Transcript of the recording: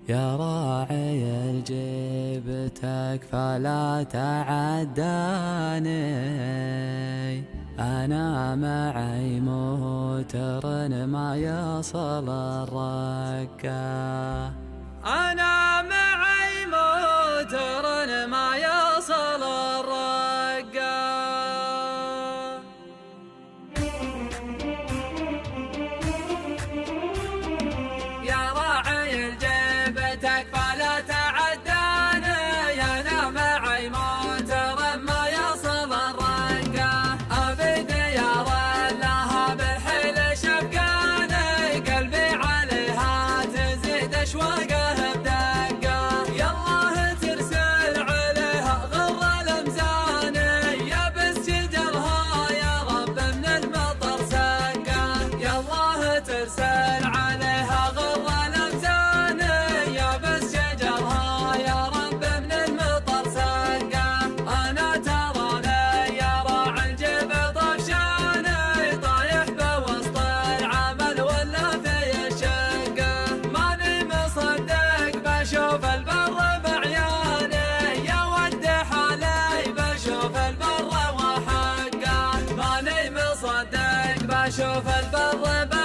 يا راعي الجبتك فلا تعداني، أنا معي موتر ما يصل الرقة، أنا معي موتر ما يصل الرقة. يا راعي الجبتك فلا تعداني، أنا معي موتر ما يصل الرقة، أبد يا رلها بالحيل شفقاني، قلبي عليها تزيد أشواقه بدقة، يالله ترسل عليها غر الأمزاني، يابس شجرها يا رب من المطر سقة، يالله ترسل عليها غر الأمزاني، يابس شجرها يا رب من المطر سقة. أنا تراني يا راعي الجبل طفشاني، طايح بوسط العمل ولا في الشقة، ماني مصدق بشوف البر بعياني، يا ود حالي بشوف البر وحقه، ماني مصدق بشوف البر بعياني.